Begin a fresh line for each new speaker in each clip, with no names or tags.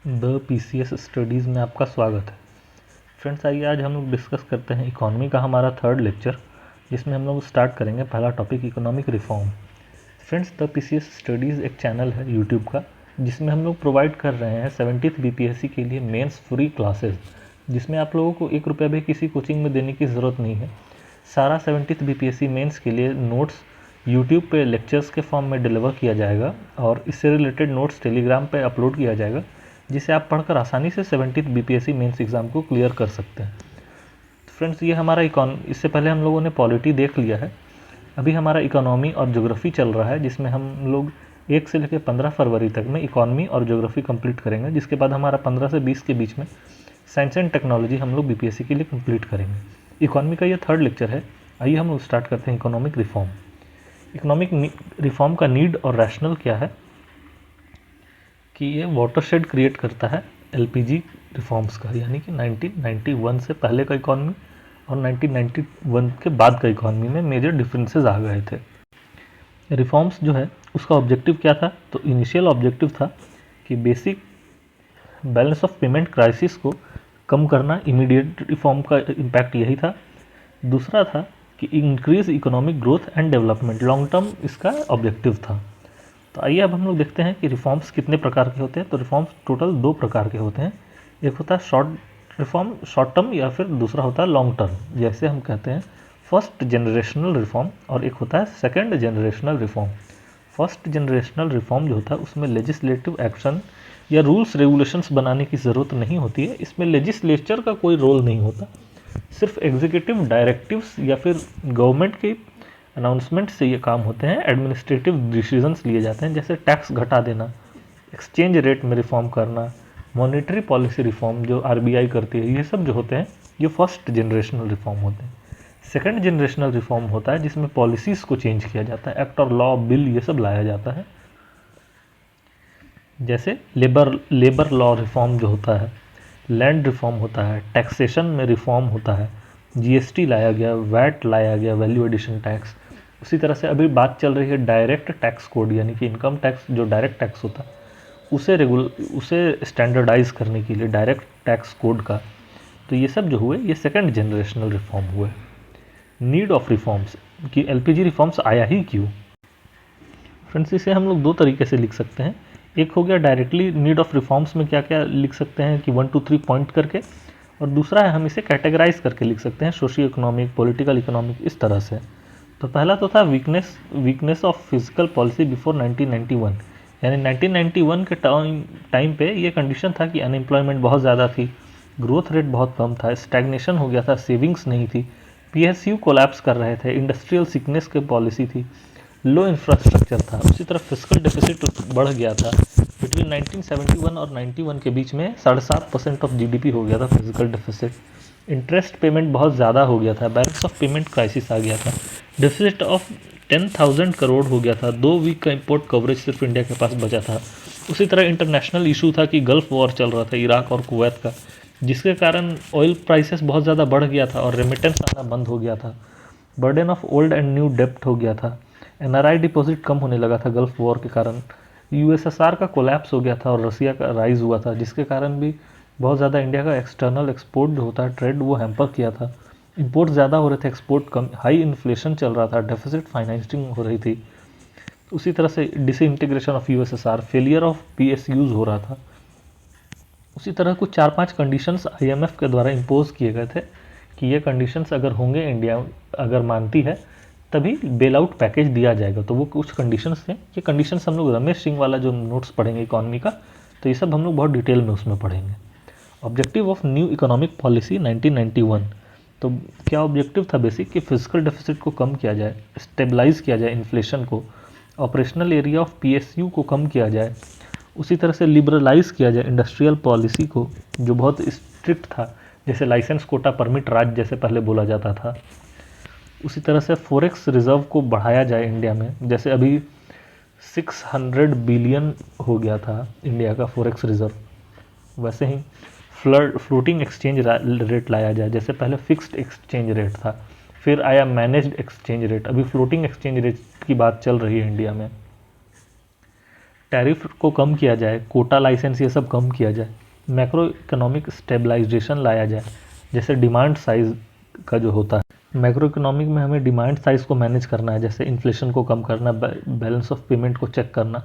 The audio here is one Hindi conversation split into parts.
द पीसीएस स्टडीज़ में आपका स्वागत है। फ्रेंड्स, आइए आज हम लोग डिस्कस करते हैं इकोनॉमी का हमारा थर्ड लेक्चर, जिसमें हम लोग स्टार्ट करेंगे पहला topic economic reform. Friends, the PCS studies एक चैनल है यूट्यूब का, जिसमें हम लोग प्रोवाइड कर रहे हैं 70th बीपीएससी के लिए मेंस फ्री क्लासेस, जिसमें आप लोगों को 1 रुपया भी किसी कोचिंग में देने की ज़रूरत नहीं है। सारा 70th बीपीएससी मेंस के लिए नोट्स यूट्यूब पे लेक्चर्स के फॉर्म में डिलीवर किया जाएगा और इससे रिलेटेड नोट्स टेलीग्राम पे अपलोड किया जाएगा, जिसे आप पढ़कर आसानी से 70th बीपीएससी मेंस एग्ज़ाम को क्लियर कर सकते हैं। फ्रेंड्स, ये हमारा इससे पहले हम लोगों ने पॉलिटी देख लिया है। अभी हमारा इकोनॉमी और ज्योग्राफी चल रहा है, जिसमें हम लोग 1 से लेकर 15 फरवरी तक में इकोनॉमी और ज्योग्राफी कंप्लीट करेंगे, जिसके बाद हमारा 15 से 20 के बीच में साइंस एंड टेक्नोलॉजी हम लोग बीपीएससी के लिए कंप्लीट करेंगे। इकोनॉमी का ये थर्ड लेक्चर है। आइए हम लोग स्टार्ट करते हैं इकोनॉमिक रिफॉर्म। इकोनॉमिक रिफॉर्म का नीड और रैशनल क्या है कि ये वाटरशेड क्रिएट करता है एलपीजी रिफॉर्म्स का, यानी कि 1991 से पहले का इकॉनमी और 1991 के बाद का इकॉनमी में मेजर डिफरेंसेस आ गए थे। रिफॉर्म्स जो है उसका ऑब्जेक्टिव क्या था? तो इनिशियल ऑब्जेक्टिव था कि basic balance of payment crisis को कम करना, इमीडिएट रिफॉर्म का इम्पैक्ट यही था। दूसरा था कि increase economic growth and development, long term इसका ऑब्जेक्टिव था। तो आइए अब हम लोग देखते हैं कि रिफॉर्म्स कितने प्रकार के होते हैं। तो रिफॉर्म्स टोटल 2 प्रकार के होते हैं। एक होता है शॉर्ट रिफॉर्म, शॉर्ट टर्म, या फिर दूसरा होता है लॉन्ग टर्म, जैसे हम कहते हैं फर्स्ट जनरेशनल रिफॉर्म, और एक होता है second generational reform. First generational reform जो होता है उसमें लेजिस्लेटिव एक्शन या रूल्स रेगुलेशंस बनाने की ज़रूरत नहीं होती है। इसमें लेजिस्लेचर का कोई रोल नहीं होता, सिर्फ एग्जीक्यूटिव डायरेक्टिव्स या फिर गवर्नमेंट के अनाउंसमेंट से ये काम होते हैं। एडमिनिस्ट्रेटिव डिसीजंस लिए जाते हैं, जैसे टैक्स घटा देना, एक्सचेंज रेट में रिफॉर्म करना, मॉनेटरी पॉलिसी रिफॉर्म जो आरबीआई करती है, ये सब जो होते हैं ये फर्स्ट जनरेशनल रिफॉर्म होते हैं। सेकंड जनरेशनल रिफॉर्म होता है जिसमें पॉलिसीज़ को चेंज किया जाता है, एक्ट और लॉ, बिल, ये सब लाया जाता है। जैसे लेबर लॉ रिफॉर्म जो होता है, लैंड रिफॉर्म होता है, टैक्सेशन में रिफॉर्म होता है, जीएसटी लाया गया, वैट लाया गया, वैल्यू एडिशन टैक्स। उसी तरह से अभी बात चल रही है डायरेक्ट टैक्स कोड, यानी कि इनकम टैक्स जो डायरेक्ट टैक्स होता है उसे स्टैंडर्डाइज करने के लिए डायरेक्ट टैक्स कोड का। तो ये सब जो हुए ये सेकंड जनरेशनल रिफॉर्म हुए। नीड ऑफ रिफॉर्म्स कि एलपीजी रिफॉर्म्स आया ही क्यों? फ्रेंड्स, इसे हम लोग 2 तरीके से लिख सकते हैं। एक हो गया डायरेक्टली नीड ऑफ रिफॉर्म्स में क्या क्या लिख सकते हैं कि 1 2 3 पॉइंट करके, और दूसरा है हम इसे कैटेगराइज करके लिख सकते हैं, सोशियो इकोनॉमिक, पॉलिटिकल इकोनॉमिक, इस तरह से। तो पहला तो था weakness of physical policy before 1991, यानी 1991 के टाइम पे ये कंडीशन था कि अनएम्प्लॉयमेंट बहुत ज़्यादा थी, ग्रोथ रेट बहुत कम था, स्टैग्नेशन हो गया था, सेविंग्स नहीं थी, पीएसयू कोलैप्स कर रहे थे, इंडस्ट्रियल सिकनेस की पॉलिसी थी, लो इंफ्रास्ट्रक्चर था। उसी तरह फिजिकल डेफिसिट बढ़ गया था। बिटवीन 1971 और 91 के बीच में 7.5% ऑफ जीडीपी हो गया था फिजिकल डेफिसिट। इंटरेस्ट पेमेंट बहुत ज़्यादा हो गया था, बैलेंस ऑफ पेमेंट क्राइसिस आ गया था, डेफिसिट ऑफ 10,000 करोड़ हो गया था, 2 वीक का इंपोर्ट कवरेज सिर्फ इंडिया के पास बचा था। उसी तरह इंटरनेशनल इशू था कि गल्फ वॉर चल रहा था इराक और कुवैत का, जिसके कारण ऑयल प्राइसेस बहुत ज़्यादा बढ़ गया था और रेमिटेंस आना बंद हो गया था। Burden of old and new डेप्ट हो गया था। एनआरआई डिपॉजिट कम होने लगा था गल्फ वॉर के कारण। यूएसएसआर का कोलैप्स हो गया था और रसिया का राइज हुआ था, जिसके कारण भी बहुत ज़्यादा इंडिया का एक्सटर्नल एक्सपोर्ट जो होता है ट्रेड, वो हैम्पर किया था। इंपोर्ट ज़्यादा हो रहे थे, एक्सपोर्ट कम, हाई इन्फ्लेशन चल रहा था, डेफिसिट फाइनेंसिंग हो रही थी। उसी तरह से disintegration of USSR, failure of PSUs हो रहा था। उसी तरह कुछ 4-5 कंडीशंस आईएमएफ के द्वारा इम्पोज किए गए थे कि ये कंडीशंस अगर होंगे, इंडिया अगर मानती है तभी बेल आउट पैकेज दिया जाएगा। तो वो कुछ कंडीशंस थे। ये कंडीशंस हम लोग रमेश सिंह वाला जो नोट्स पढ़ेंगे इकॉनमी का, तो ये सब हम लोग बहुत डिटेल में उसमें पढ़ेंगे। Objective of new economic policy 1991, तो क्या ऑब्जेक्टिव था? बेसिक कि फिजिकल डेफिसिट को कम किया जाए, स्टेबलाइज किया जाए इन्फ्लेशन को, ऑपरेशनल एरिया ऑफ पीएसयू को कम किया जाए, उसी तरह से लिबरलाइज किया जाए इंडस्ट्रियल पॉलिसी को जो बहुत स्ट्रिक्ट था, जैसे लाइसेंस, कोटा, परमिट राज जैसे पहले बोला जाता था। उसी तरह से फॉरेक्स रिजर्व को बढ़ाया जाए इंडिया में, जैसे अभी 600 बिलियन हो गया था इंडिया का फॉरेक्स रिजर्व, वैसे ही फ्लोटिंग एक्सचेंज रेट लाया जाए। जैसे पहले फिक्स्ड एक्सचेंज रेट था, फिर आया मैनेज्ड एक्सचेंज रेट, अभी फ्लोटिंग एक्सचेंज रेट की बात चल रही है इंडिया में। टैरिफ को कम किया जाए, कोटा लाइसेंस ये सब कम किया जाए, मैक्रो इकोनॉमिक स्टेबलाइजेशन लाया जाए, जैसे डिमांड साइज का जो होता है मैक्रो इकोनॉमिक में हमें डिमांड साइज को मैनेज करना है, जैसे इन्फ्लेशन को कम करना, बैलेंस ऑफ पेमेंट को चेक करना,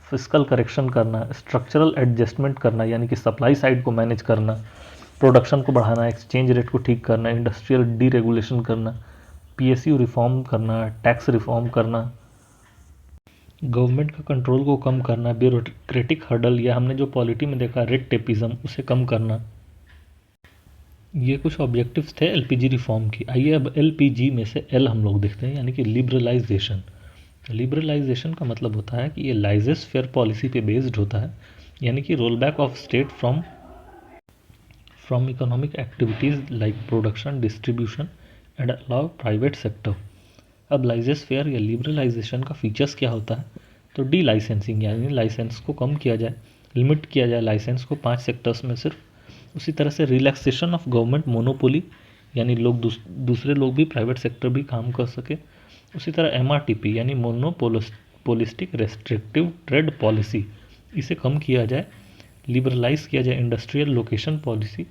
फिस्कल करेक्शन करना, स्ट्रक्चरल एडजस्टमेंट करना यानी कि सप्लाई साइड को मैनेज करना, प्रोडक्शन को बढ़ाना, एक्सचेंज रेट को ठीक करना, इंडस्ट्रियल डीरेगुलेशन करना, पीएसयू रिफॉर्म करना, टैक्स रिफॉर्म करना, गवर्नमेंट का कंट्रोल को कम करना, ब्यूरोक्रेटिक हर्डल या हमने जो पॉलिटी में देखा रेड टेपिज्म उसे कम करना। ये कुछ ऑब्जेक्टिव्स थे एलपीजी रिफॉर्म की। आइए अब एलपीजी में से एल हम लोग देखते हैं यानी कि लिबरलाइजेशन। लिबरलाइजेशन का मतलब होता है कि ये लाइजेस फेयर पॉलिसी पे बेस्ड होता है, यानी कि roll back of state from economic activities like production distribution and allow private sector. अब लाइजेस फेयर या लिबरलाइजेशन का फीचर्स क्या होता है, तो डी लाइसेंसिंग यानी लाइसेंस को कम किया जाए, लिमिट किया जाए लाइसेंस को 5 सेक्टर्स में सिर्फ। उसी तरह से रिलैक्सेशन ऑफ गवर्नमेंट मोनोपोली यानी लोग दूसरे लोग भी प्राइवेट सेक्टर भी काम कर सके। उसी तरह एमआरटीपी यानी मोनोपोलिस्टिक रेस्ट्रिक्टिव ट्रेड पॉलिसी, इसे कम किया जाए। लिबरलाइज किया जाए इंडस्ट्रियल लोकेशन पॉलिसी,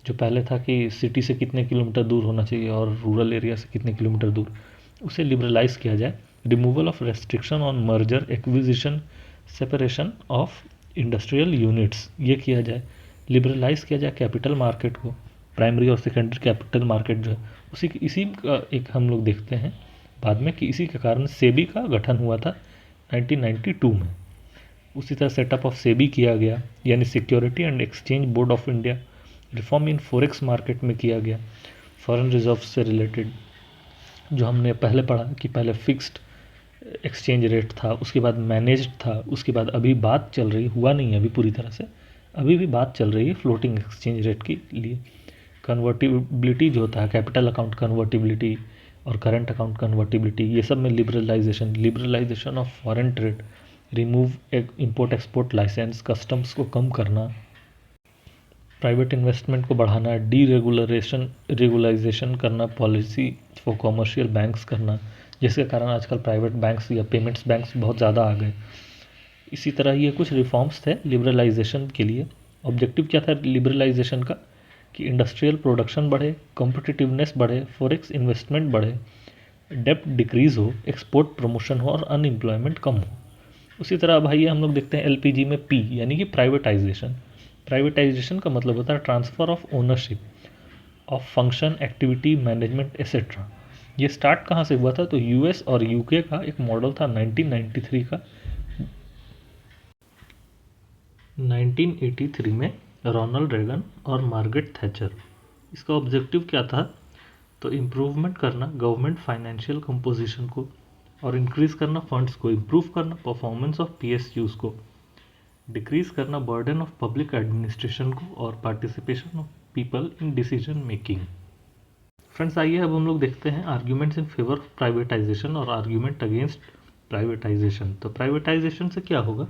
जो पहले था कि सिटी से कितने किलोमीटर दूर होना चाहिए और रूरल एरिया से कितने किलोमीटर दूर, उसे लिबरलाइज किया जाए। Removal of restriction on merger acquisition separation of industrial units, ये किया जाए। लिबरलाइज किया जाए कैपिटल मार्केट को, प्राइमरी और सेकेंडरी कैपिटल मार्केट जो है इसी का एक हम लोग देखते हैं बाद में कि इसी के कारण सेबी का गठन हुआ था 1992 में। उसी तरह सेटअप ऑफ सेबी किया गया यानी security and exchange board of India. Reform in forex market में किया गया, फॉरेन रिजर्व से रिलेटेड, जो हमने पहले पढ़ा कि पहले फिक्स्ड एक्सचेंज रेट था, उसके बाद मैनेज्ड था, उसके बाद अभी बात चल रही, हुआ नहीं है अभी पूरी तरह से, अभी भी बात चल रही है फ्लोटिंग एक्सचेंज रेट के लिए। कन्वर्टिबिलिटी जो होता है, कैपिटल अकाउंट कन्वर्टिबिलिटी और करंट अकाउंट कन्वर्टिबिलिटी, ये सब में liberalisation of foreign trade, remove import export licence, customs को कम करना, प्राइवेट इन्वेस्टमेंट को बढ़ाना, रेगुलाइजेशन करना, पॉलिसी फॉर कॉमर्शियल बैंक्स करना, जिसके कारण आजकल प्राइवेट बैंक्स या पेमेंट्स बैंक्स बहुत ज़्यादा आ गए। इसी तरह ये कुछ रिफॉर्म्स थे लिबरलाइजेशन के लिए। ऑब्जेक्टिव क्या था लिबरलाइजेशन का, कि इंडस्ट्रियल प्रोडक्शन बढ़े, कॉम्पिटिटिवनेस बढ़े, फॉरेक्स इन्वेस्टमेंट बढ़े, डेप्ट डिक्रीज हो, एक्सपोर्ट प्रमोशन हो और अनएम्प्लॉयमेंट कम हो। उसी तरह भाई हम लोग देखते हैं एलपीजी में पी यानी कि प्राइवेटाइजेशन। प्राइवेटाइजेशन का मतलब होता है transfer of ownership of function, activity, management etcetera. ये स्टार्ट कहाँ से हुआ था, तो यूएस और यूके का एक मॉडल था 1993 का। 1983 में रोनाल्ड रेगन और मार्गरेट थैचर। इसका ऑब्जेक्टिव क्या था, तो इम्प्रूवमेंट करना गवर्नमेंट फाइनेंशियल कंपोजिशन को और इंक्रीज़ करना फंड्स को, इम्प्रूव करना परफॉर्मेंस ऑफ पीएसयूज़ को, डिक्रीज़ करना बर्डन ऑफ पब्लिक एडमिनिस्ट्रेशन को और participation of people in decision making. Friends आइए अब हम लोग देखते हैं arguments in favour of privatisation और आर्ग्यूमेंट अगेंस्ट प्राइवेटाइजेशन। तो प्राइवेटाइजेशन से क्या होगा,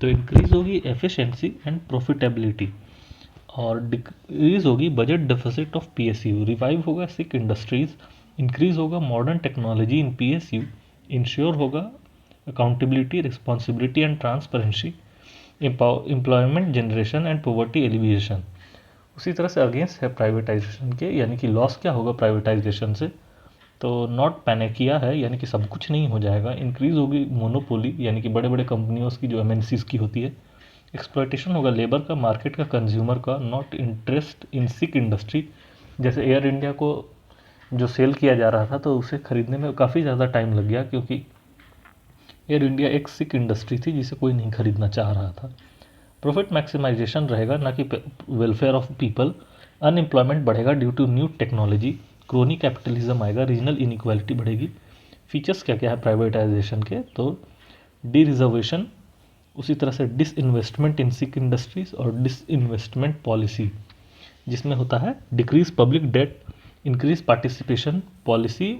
तो इंक्रीज होगी एफिशिएंसी एंड प्रॉफिटेबिलिटी और डिक्रीज होगी budget deficit of PSU, revive होगा सिक इंडस्ट्रीज, इंक्रीज होगा modern technology in PSU, ensure होगा accountability, responsibility and transparency, employment generation and poverty alleviation. उसी तरह से अगेंस्ट है प्राइवेटाइजेशन के, यानी कि लॉस क्या होगा प्राइवेटाइजेशन से, तो नॉट पैनेकिया है यानी कि सब कुछ नहीं हो जाएगा। इंक्रीज होगी मोनोपोली यानी कि बड़े बड़े कंपनियों की जो एमएनसीज की होती है। एक्सप्लॉयटेशन होगा लेबर का, मार्केट का, कंज्यूमर का, not interest in sick industry. जैसे एयर इंडिया को जो सेल किया जा रहा था तो उसे खरीदने में काफ़ी ज़्यादा टाइम लग गया, क्योंकि एयर इंडिया एक सिक इंडस्ट्री थी जिसे कोई नहीं खरीदना चाह रहा था। प्रॉफिट मैक्सिमाइजेशन रहेगा ना कि वेलफेयर ऑफ पीपल। अनएम्प्लॉयमेंट बढ़ेगा due to new technology, crony capitalism आएगा, रीजनल इनइक्वालिटी बढ़ेगी। फीचर्स क्या क्या है प्राइवेटाइजेशन के, तो डी रिजर्वेशन, उसी तरह से डिसइन्वेस्टमेंट इन सिक इंडस्ट्रीज और डिसइन्वेस्टमेंट पॉलिसी, जिसमें होता है decrease public debt, increase participation policy.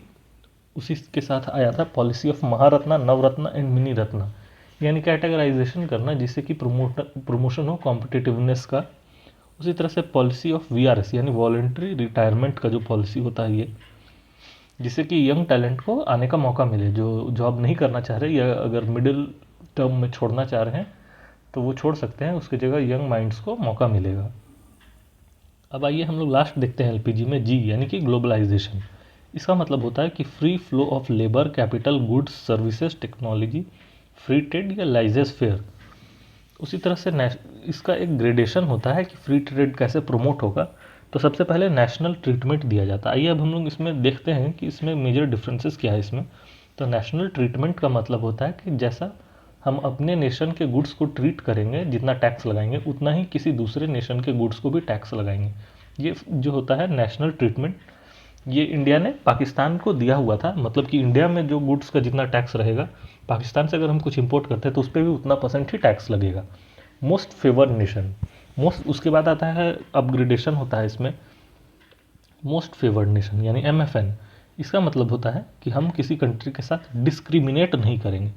उसी के साथ आया था policy of Maharatna, Navratna and mini Ratna, यानी कैटेगराइजेशन करना जिससे कि प्रमोशन हो कॉम्पिटिटिवनेस का। उसी तरह से पॉलिसी ऑफ वीआरएस यानी वॉलेंट्री रिटायरमेंट का जो पॉलिसी होता है ये, जिससे कि यंग टैलेंट को आने का मौका मिले, जो जॉब नहीं करना चाह रहे या अगर मिडिल टर्म में छोड़ना चाह रहे हैं तो वो छोड़ सकते हैं, उसकी जगह यंग माइंड्स को मौका मिलेगा। अब आइए हम लोग लास्ट देखते हैं एलपीजी में, जी यानी कि ग्लोबलाइजेशन। इसका मतलब होता है कि free flow of labour, capital, goods, services, technology, free trade या लाइजेस फेयर। उसी तरह से इसका एक ग्रेडेशन होता है कि फ्री ट्रेड कैसे प्रमोट होगा। तो सबसे पहले नेशनल ट्रीटमेंट दिया जाता है। आइए अब हम लोग इसमें देखते हैं कि इसमें मेजर डिफरेंसेस क्या है इसमें। तो नेशनल ट्रीटमेंट का मतलब होता है कि जैसा हम अपने नेशन के गुड्स को ट्रीट करेंगे, जितना टैक्स लगाएंगे उतना ही किसी दूसरे नेशन के गुड्स को भी टैक्स लगाएंगे। ये जो होता है नेशनल ट्रीटमेंट, ये इंडिया ने पाकिस्तान को दिया हुआ था। मतलब कि इंडिया में जो गुड्स का जितना टैक्स रहेगा, पाकिस्तान से अगर हम कुछ इंपोर्ट करते हैं तो उस पर भी उतना परसेंट ही टैक्स लगेगा। मोस्ट फेवर्ड नेशन, मोस्ट, उसके बाद आता है अपग्रेडेशन होता है इसमें, मोस्ट फेवर्ड नेशन यानी MFN। इसका मतलब होता है कि हम किसी कंट्री के साथ डिस्क्रिमिनेट नहीं करेंगे।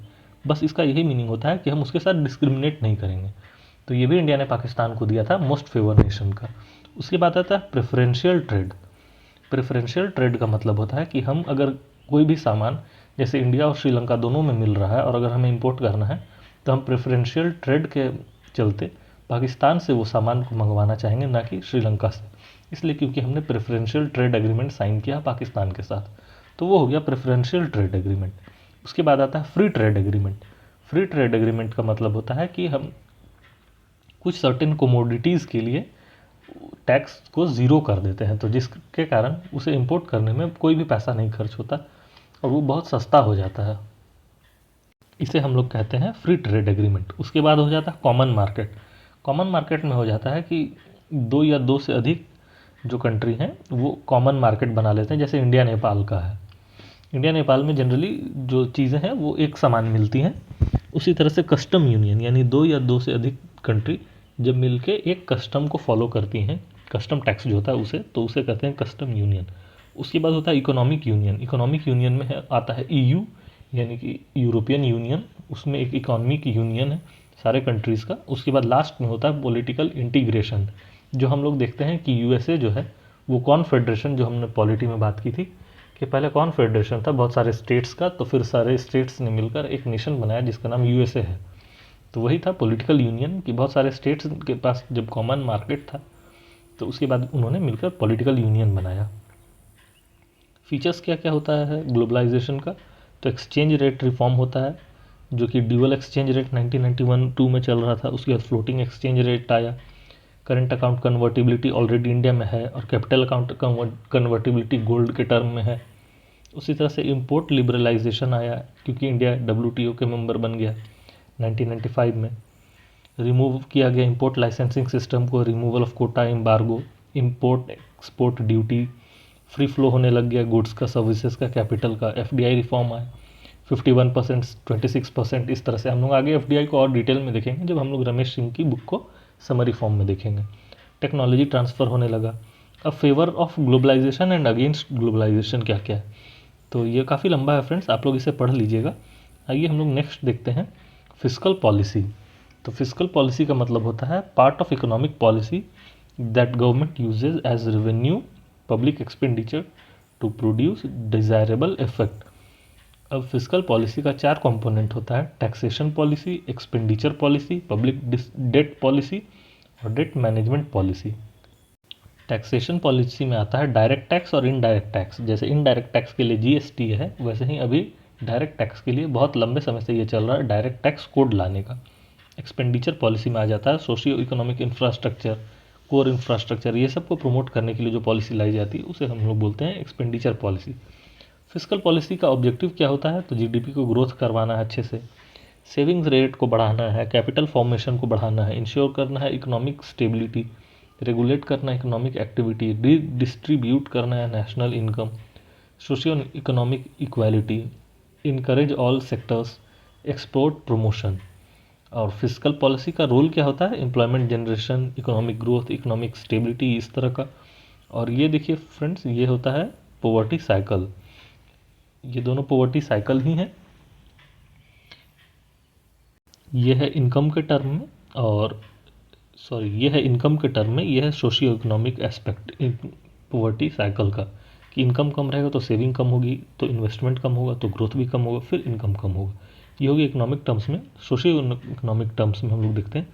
बस इसका यही मीनिंग होता है कि हम उसके साथ डिस्क्रिमिनेट नहीं करेंगे। तो ये भी इंडिया ने पाकिस्तान को दिया था मोस्ट फेवर्ड नेशन का। उसके बाद आता है प्रेफरेंशियल ट्रेड। प्रेफरेंशियल ट्रेड का मतलब होता है कि हम अगर कोई भी सामान, जैसे इंडिया और श्रीलंका दोनों में मिल रहा है और अगर हमें इंपोर्ट करना है तो हम प्रेफरेंशियल ट्रेड के चलते पाकिस्तान से वो सामान को मंगवाना चाहेंगे, ना कि श्रीलंका से। इसलिए क्योंकि हमने प्रेफरेंशियल ट्रेड एग्रीमेंट साइन किया पाकिस्तान के साथ, तो वो हो गया प्रेफरेंशियल ट्रेड एग्रीमेंट। उसके बाद आता है free trade agreement. Free trade agreement का मतलब होता है कि हम कुछ सर्टेन कोमोडिटीज़ के लिए टैक्स को ज़ीरो कर देते हैं, तो जिसके कारण उसे इंपोर्ट करने में कोई भी पैसा नहीं खर्च होता और वो बहुत सस्ता हो जाता है। इसे हम लोग कहते हैं फ्री ट्रेड एग्रीमेंट। उसके बाद हो जाता है कॉमन मार्केट। कॉमन मार्केट में हो जाता है कि दो या दो से अधिक जो कंट्री हैं वो कॉमन मार्केट बना लेते हैं। जैसे इंडिया नेपाल का है, इंडिया नेपाल में जनरली जो चीज़ें हैं वो एक समान मिलती हैं। उसी तरह से कस्टम यूनियन, यानी दो या दो से अधिक कंट्री जब मिलके एक कस्टम को फॉलो करती हैं, कस्टम टैक्स जो होता है उसे, तो उसे कहते हैं कस्टम यूनियन। उसके बाद होता है इकोनॉमिक यूनियन। इकोनॉमिक यूनियन में आता है EU यानी कि यूरोपियन यूनियन, उसमें एक इकोनॉमिक यूनियन है सारे कंट्रीज़ का। उसके बाद लास्ट में होता है पॉलिटिकल इंटीग्रेशन, जो हम लोग देखते हैं कि USA जो है वो कॉन्फेडरेशन, जो हमने पॉलिटी में बात की थी कि पहले कॉन्फेडरेशन था बहुत सारे स्टेट्स का, तो फिर सारे स्टेट्स ने मिलकर एक नेशन बनाया जिसका नाम USA है। तो वही था पॉलिटिकल यूनियन कि बहुत सारे स्टेट्स के पास जब कॉमन मार्केट था तो उसके बाद उन्होंने मिलकर पॉलिटिकल यूनियन बनाया। फीचर्स क्या क्या होता है ग्लोबलाइजेशन का? तो एक्सचेंज रेट रिफॉर्म होता है, जो कि ड्यूअल एक्सचेंज रेट 1991-2 में चल रहा था। उसके बाद फ्लोटिंग एक्सचेंज रेट आया। Current account convertibility already India में है और कैपिटल अकाउंट कन्वर्टिबिलिटी गोल्ड के टर्म में है। उसी तरह से इंपोर्ट लिबरलाइजेशन आया क्योंकि इंडिया WTO के मेंबर बन गया 1995 में। रिमूव किया गया इंपोर्ट लाइसेंसिंग सिस्टम को, removal of quota, embargo, import export duty, free flow होने लग गया गुड्स का, सर्विसेज का, कैपिटल का। FDI रिफॉर्म आया 51%, 26%। इस तरह से हम लोग आगे FDI को और डिटेल में देखेंगे जब हम लोग रमेश सिंह की बुक को समरी फॉर्म में देखेंगे। टेक्नोलॉजी ट्रांसफ़र होने लगा। अब favour of globalisation and against globalisation क्या क्या है, तो ये काफ़ी लंबा है फ्रेंड्स, आप लोग इसे पढ़ लीजिएगा। आइए हम लोग नेक्स्ट देखते हैं फिस्कल पॉलिसी। तो फिस्कल पॉलिसी का मतलब होता है part of economic policy that government uses as revenue public expenditure to produce desirable effect. अब फिस्कल पॉलिसी का 4 कंपोनेंट होता है, taxation policy, expenditure policy, public debt policy और debt management policy. Taxation policy में आता है डायरेक्ट टैक्स और इनडायरेक्ट टैक्स। जैसे इनडायरेक्ट टैक्स के लिए GST है, वैसे ही अभी डायरेक्ट टैक्स के लिए बहुत लंबे समय से ये चल रहा है डायरेक्ट टैक्स कोड लाने का। एक्सपेंडिचर पॉलिसी में आ जाता है socio economic infrastructure, core infrastructure, ये सब को प्रमोट करने के लिए जो पॉलिसी लाई जाती है उसे हम लोग बोलते हैं एक्सपेंडिचर पॉलिसी। फिस्कल पॉलिसी का ऑब्जेक्टिव क्या होता है? तो GDP को ग्रोथ करवाना है अच्छे से, सेविंग्स रेट को बढ़ाना है, कैपिटल फॉर्मेशन को बढ़ाना है, इंश्योर करना है इकोनॉमिक स्टेबिलिटी, रेगुलेट करना है इकोनॉमिक एक्टिविटी, डिस्ट्रीब्यूट करना है national income, socio economic equality, encourage all sectors, export promotion. और फिस्कल पॉलिसी का रोल क्या होता है? Employment generation, economic growth, economic stability, इस तरह का। और ये देखिए फ्रेंड्स, ये होता है पॉवर्टी साइकिल। ये दोनों पॉवर्टी साइकिल ही हैं। ये है इनकम के टर्म में, और सॉरी ये है इनकम के टर्म में, ये है socio economic aspect poverty cycle का, कि इनकम कम रहेगा तो सेविंग कम होगी, तो इन्वेस्टमेंट कम होगा तो ग्रोथ भी कम होगा, फिर इनकम कम होगा। ये होगी इकोनॉमिक टर्म्स में। सोशियो इकोनॉमिक टर्म्स में हम लोग देखते हैं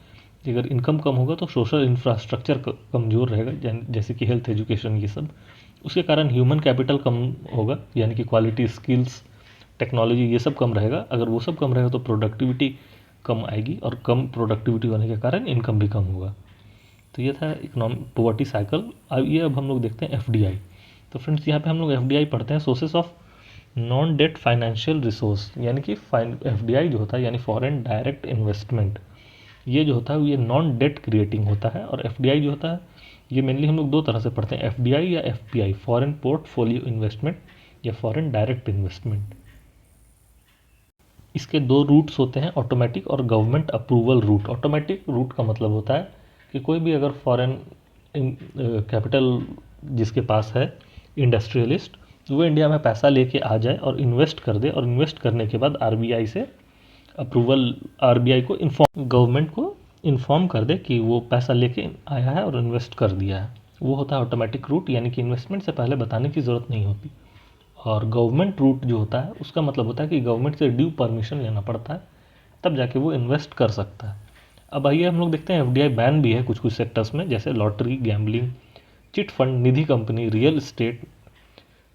कि अगर इनकम कम होगा तो सोशल इंफ्रास्ट्रक्चर कमज़ोर रहेगा, जैसे कि हेल्थ, एजुकेशन, ये सब। उसके कारण ह्यूमन कैपिटल कम होगा, यानी कि क्वालिटी, स्किल्स, टेक्नोलॉजी, ये सब कम रहेगा। अगर वो सब कम रहेगा तो प्रोडक्टिविटी कम आएगी, और कम प्रोडक्टिविटी होने के कारण इनकम भी कम होगा। तो ये था इकोनॉमिक पॉवर्टी साइकिल। अब हम लोग देखते हैं एफडीआई। तो फ्रेंड्स यहाँ पे हम लोग एफडीआई पढ़ते हैं, sources of non debt financial resource, यानी कि एफडीआई जो होता है यानी फॉरेन डायरेक्ट इन्वेस्टमेंट, ये जो होता है ये नॉन डेट क्रिएटिंग होता है। और एफडीआई जो होता है ये मेनली हम लोग दो तरह से पढ़ते हैं, एफडीआई या एफपीआई, फॉरेन पोर्टफोलियो इन्वेस्टमेंट या फॉरेन डायरेक्ट इन्वेस्टमेंट। इसके दो रूट्स होते हैं, ऑटोमेटिक और government approval route. Automatic route का मतलब होता है कि कोई भी अगर फॉरेन कैपिटल जिसके पास है, इंडस्ट्रियलिस्ट, वो इंडिया में पैसा लेके आ जाए और इन्वेस्ट कर दे, और इन्वेस्ट करने के बाद आरबीआई से अप्रूवल, आरबीआई को इन्फॉर्म, गवर्नमेंट को इन्फॉर्म कर दे कि वो पैसा लेके आया है और इन्वेस्ट कर दिया है, वो होता है ऑटोमेटिक रूट, यानी कि इन्वेस्टमेंट से पहले बताने की ज़रूरत नहीं होती। और गवर्नमेंट रूट जो होता है उसका मतलब होता है कि गवर्नमेंट से ड्यू परमिशन लेना पड़ता है, तब जाके वो इन्वेस्ट कर सकता है। अब आइए हम लोग देखते हैं एफडीआई बैन भी है कुछ कुछ सेक्टर्स में, जैसे लॉटरी, गैम्बलिंग, चिट फंड, निधि कंपनी, रियल एस्टेट।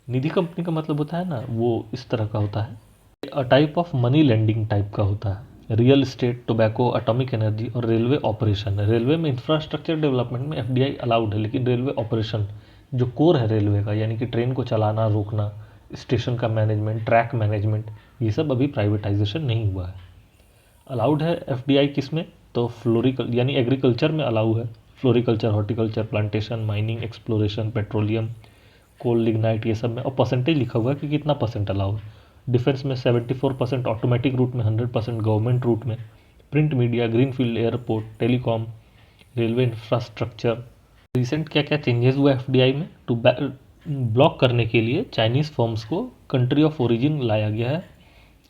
निधि कंपनी का मतलब होता है ना, वो इस तरह का होता है, a type of money lending type का होता है। Real estate, tobacco, atomic energy और रेलवे ऑपरेशन। रेलवे में इंफ्रास्ट्रक्चर डेवलपमेंट में एफडीआई अलाउड है, लेकिन रेलवे ऑपरेशन जो कोर है रेलवे का, यानी कि ट्रेन को चलाना, रोकना, स्टेशन का मैनेजमेंट, ट्रैक मैनेजमेंट, ये सब अभी प्राइवेटाइजेशन नहीं हुआ है। अलाउड है एफडीआई किस में, तो फ्लोरिकल यानी एग्रीकल्चर में अलाउ है। Floriculture, horticulture, plantation, mining, exploration, petroleum, coal, lignite, ये सब में। और परसेंटेज लिखा हुआ है कि कितना परसेंट अलाउ है। डिफेंस में 74%, ऑटोमेटिक रूट में 100%, गवर्नमेंट रूट में, print media, greenfield airport, telecom, railway infrastructure. Recent क्या क्या चेंजेस हुआ एफडीआई में, टू ब्लॉक करने के लिए चाइनीज़ फर्म्स को कंट्री ऑफ ओरिजिन लाया गया है,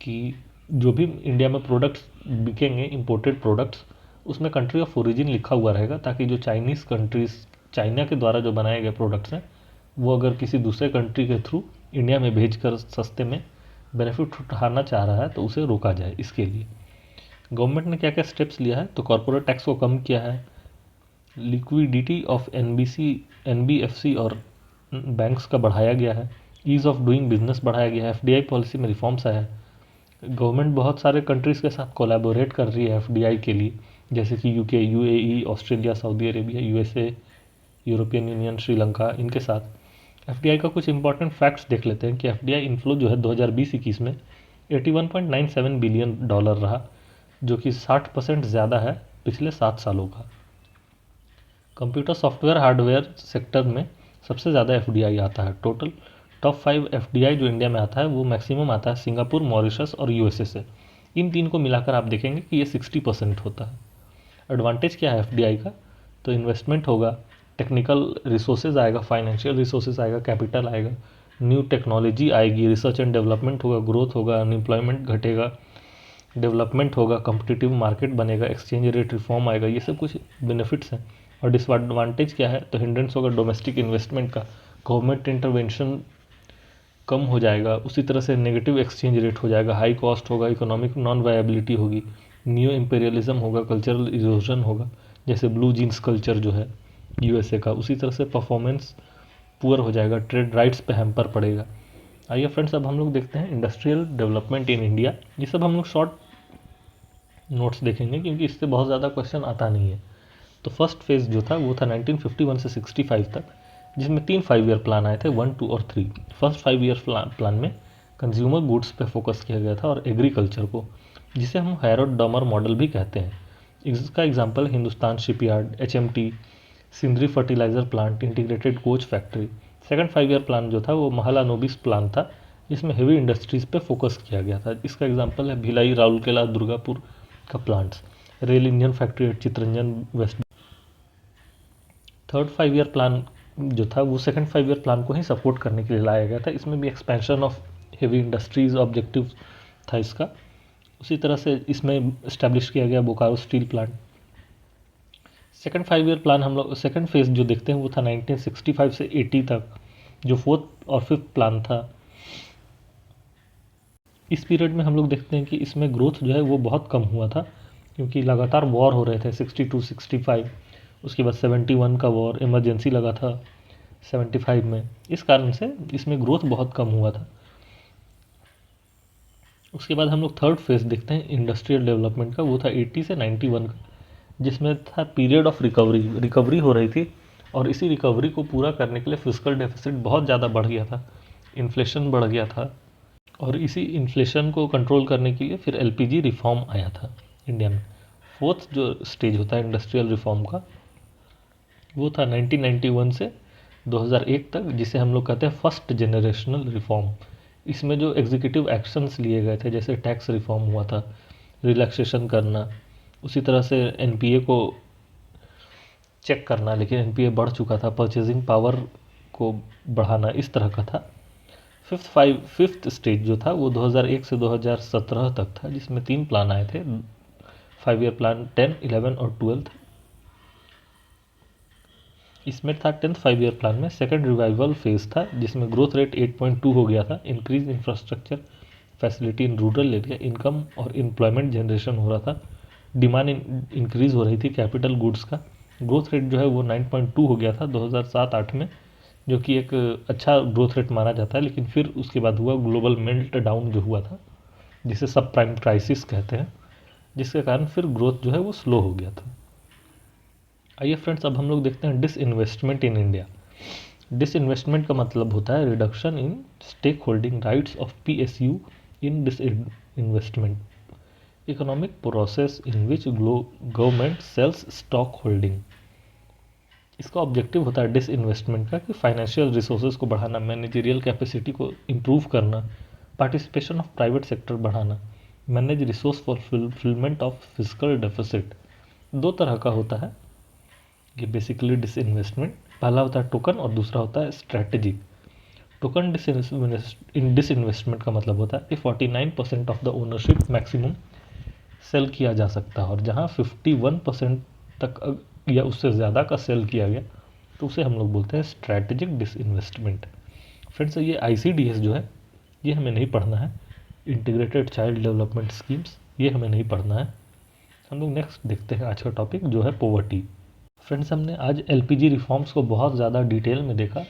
कि जो भी इंडिया में प्रोडक्ट्स बिकेंगे, इंपोर्टेड प्रोडक्ट्स, उसमें कंट्री ऑफ ओरिजिन लिखा हुआ रहेगा, ताकि जो चाइनीज़ कंट्रीज, चाइना के द्वारा जो बनाए गए प्रोडक्ट्स हैं, वो अगर किसी दूसरे कंट्री के थ्रू इंडिया में भेजकर सस्ते में बेनिफिट उठाना चाह रहा है तो उसे रोका जाए। इसके लिए गवर्नमेंट ने क्या क्या स्टेप्स लिया है, तो कॉर्पोरेट टैक्स को कम किया है, लिक्विडिटी ऑफ एनबीसी, एनबीएफसी और बैंक्स का बढ़ाया गया है, ईज़ ऑफ डूइंग बिजनेस बढ़ाया गया है, एफडीआई पॉलिसी में रिफॉर्म्स आया है। गवर्नमेंट बहुत सारे कंट्रीज़ के साथ कोलैबोरेट कर रही है एफडीआई के लिए, जैसे कि UK, UAE, Australia, Saudi Arabia, USA, European union, Sri Lanka, इनके साथ। एफडीआई का कुछ इंपॉर्टेंट फैक्ट्स देख लेते हैं कि एफडीआई इनफ्लो जो है 2020-21 में 81.97 बिलियन डॉलर रहा, जो कि 60% ज़्यादा है पिछले 7 सालों का। कंप्यूटर सॉफ्टवेयर हार्डवेयर सेक्टर में सबसे ज़्यादा एफडीआई आता है। टोटल टॉप 5 एफडीआई जो इंडिया में आता है वो मैक्सिमम आता है सिंगापुर, मॉरिशस और यूएसए से। इन तीन को मिलाकर आप देखेंगे कि ये 60% होता है। एडवांटेज क्या है एफडीआई का, तो इन्वेस्टमेंट होगा, टेक्निकल रिसोर्सेज आएगा, फाइनेंशियल रिसोर्सेज आएगा, कैपिटल आएगा, न्यू टेक्नोलॉजी आएगी, रिसर्च एंड डेवलपमेंट होगा, ग्रोथ होगा, अनएम्प्लॉयमेंट घटेगा, डेवलपमेंट होगा, कम्पिटिटिव मार्केट बनेगा, एक्सचेंज रेट रिफॉर्म आएगा, ये सब कुछ बेनिफिट्स हैं। और डिसएडवांटेज क्या है, तो हिंड्रेंस होगा डोमेस्टिक इन्वेस्टमेंट का, गवर्नमेंट इंटरवेंशन कम हो जाएगा, उसी तरह से नेगेटिव एक्सचेंज रेट हो जाएगा, हाई कॉस्ट होगा, इकोनॉमिक नॉन वायबिलिटी होगी, न्यू इम्पेरियलिज्म होगा, कल्चरल इरोजन होगा, जैसे ब्लू जीन्स कल्चर जो है यूएसए का, उसी तरह से परफॉर्मेंस पुअर हो जाएगा, ट्रेड राइट्स पे हैम्पर पड़ेगा। आइए फ्रेंड्स, अब हम लोग देखते हैं इंडस्ट्रियल डेवलपमेंट इन इंडिया। ये सब हम लोग शॉर्ट नोट्स देखेंगे क्योंकि इससे बहुत ज़्यादा क्वेश्चन आता नहीं है। तो फर्स्ट फेज़ जो था वो था 1951 से 65 तक, जिसमें 3 5 ईयर प्लान आए थे, 1, 2 और 3। फर्स्ट 5 ईयर प्लान में कंज्यूमर गुड्स पे फोकस किया गया था और एग्रीकल्चर को, जिसे हम हैरोल्ड डॉमर मॉडल भी कहते हैं। इसका example Hindustan shipyard, HMT, Sindri fertiliser plant, integrated coach factory. Second 5 year plan जो था वो महालानोबिस प्लान था, जिसमें हेवी इंडस्ट्रीज़ पे फोकस किया गया था। इसका एग्जांपल है भिलाई, राउरकेला, दुर्गापुर का plants, rail engine factory at Chittaranjan, west. Third 5 year plan जो था वो सेकंड 5 ईयर प्लान को ही सपोर्ट करने के लिए लाया गया था। इसमें भी expansion of heavy industries objective था इसका। उसी तरह से इसमें इस्टेब्लिश किया गया Bokaro steel plant. Second 5 year plan हम लोग सेकंड फेज जो देखते हैं वो था 1965 से 80 तक। जो फोर्थ और फिफ्थ प्लान था, इस पीरियड में हम लोग देखते हैं कि इसमें ग्रोथ जो है वो बहुत कम हुआ था, क्योंकि लगातार वॉर हो रहे थे 62 65, उसके बाद 71 का वॉर इमरजेंसी लगा था 75 में, इस कारण से इसमें ग्रोथ बहुत कम हुआ था। उसके बाद हम लोग थर्ड फेज देखते हैं इंडस्ट्रियल डेवलपमेंट का, वो था 80 से 91 का, जिसमें था पीरियड ऑफ रिकवरी हो रही थी, और इसी रिकवरी को पूरा करने के लिए फिजिकल डेफिसिट बहुत ज़्यादा बढ़ गया था, इन्फ्लेशन बढ़ गया था, और इसी इन्फ्लेशन को कंट्रोल करने के लिए फिर एलपीजी रिफॉर्म आया था इंडिया में। फोर्थ जो स्टेज होता है इंडस्ट्रियल रिफॉर्म का, वो था 1991 से 2001 तक, जिसे हम लोग कहते हैं फर्स्ट जनरेशनल रिफॉर्म। इसमें जो एग्जीक्यूटिव एक्शंस लिए गए थे, जैसे टैक्स रिफॉर्म हुआ था, रिलैक्सेशन करना, उसी तरह से एनपीए को चेक करना, लेकिन एनपीए बढ़ चुका था, परचेजिंग पावर को बढ़ाना, इस तरह का था। फिफ्थ स्टेज जो था वो 2001 से 2017 तक था, जिसमें 3 प्लान आए थे, 5 ईयर प्लान 10, 11 और 12। इसमें था 10th 5 ईयर प्लान में सेकंड रिवाइवल फेज था, जिसमें ग्रोथ रेट 8.2 हो गया था, increase infrastructure facility in rural area, income और एम्प्लॉयमेंट जनरेशन हो रहा था, डिमांड इंक्रीज हो रही थी कैपिटल गुड्स का। ग्रोथ रेट जो है वो 9.2 हो गया था 2007-8 में, जो कि एक अच्छा ग्रोथ रेट माना जाता है। लेकिन फिर उसके बाद हुआ ग्लोबल मेल्ट डाउन जो हुआ था, जिसे सब प्राइम क्राइसिस कहते हैं, जिसके कारण फिर ग्रोथ जो है वो स्लो हो गया था। आइए फ्रेंड्स, अब हम लोग देखते हैं डिसइन्वेस्टमेंट इन इंडिया। डिसइन्वेस्टमेंट का मतलब होता है reduction in stake holding rights of PSU in disinvestment, economic process in which government sells stock holding. इसका ऑब्जेक्टिव होता है डिसइन्वेस्टमेंट का कि फाइनेंशियल रिसोर्सेज को बढ़ाना, मैनेजरियल कैपेसिटी को इम्प्रूव करना, पार्टिसिपेशन ऑफ प्राइवेट सेक्टर बढ़ाना, manage resource for fulfilment of physical deficit. 2 तरह का होता है ये बेसिकली डिसइन्वेस्टमेंट, पहला होता है टोकन और दूसरा होता है स्ट्रैटेजिक। टोकन डिसइन्वेस्टमेंट का मतलब होता है कि 49% of the ownership maximum sale किया जा सकता है, और जहाँ 51% तक या उससे ज़्यादा का सेल किया गया तो उसे हम लोग बोलते हैं स्ट्रैटेजिक डिसइन्वेस्टमेंट। फ्रेंड्स, ये ICDS जो है ये हमें नहीं पढ़ना है, इंटीग्रेटेड चाइल्ड डेवलपमेंट स्कीम्स, ये हमें नहीं पढ़ना है। हम लोग नेक्स्ट देखते हैं आज का टॉपिक जो है पॉवर्टी। फ्रेंड्स, हमने आज एलपीजी रिफॉर्म्स को बहुत ज़्यादा डिटेल में देखा,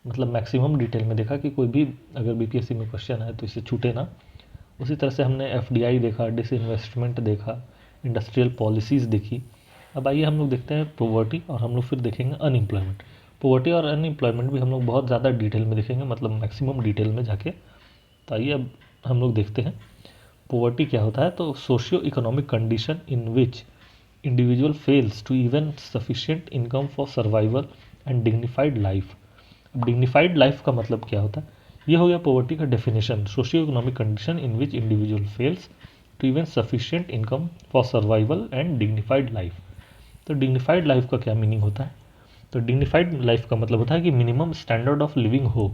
मतलब मैक्सिमम डिटेल में देखा, कि कोई भी अगर बीपीएससी में क्वेश्चन है तो इसे छूटे ना। उसी तरह से हमने एफडीआई देखा, डिसइन्वेस्टमेंट देखा, इंडस्ट्रियल पॉलिसीज़ देखी। अब आइए हम लोग देखते हैं पॉवर्टी, और हम लोग फिर देखेंगे अनएम्प्लॉयमेंट। पॉवर्टी और अनएम्प्लॉयमेंट भी हम लोग बहुत ज़्यादा डिटेल में देखेंगे, मतलब मैक्सिमम डिटेल में जाके। तो आइए अब हम लोग देखते हैं पॉवर्टी क्या होता है। तो socio economic condition in which individual fails to even sufficient income for survival and dignified life. Dignified life का मतलब क्या होता है, ये हो गया पॉवर्टी का definition, socio economic condition in which individual fails to even sufficient income for survival and dignified life. तो डिग्निफाइड लाइफ का क्या मीनिंग होता है, तो डिग्निफाइड लाइफ का मतलब होता है कि मिनिमम स्टैंडर्ड ऑफ लिविंग हो।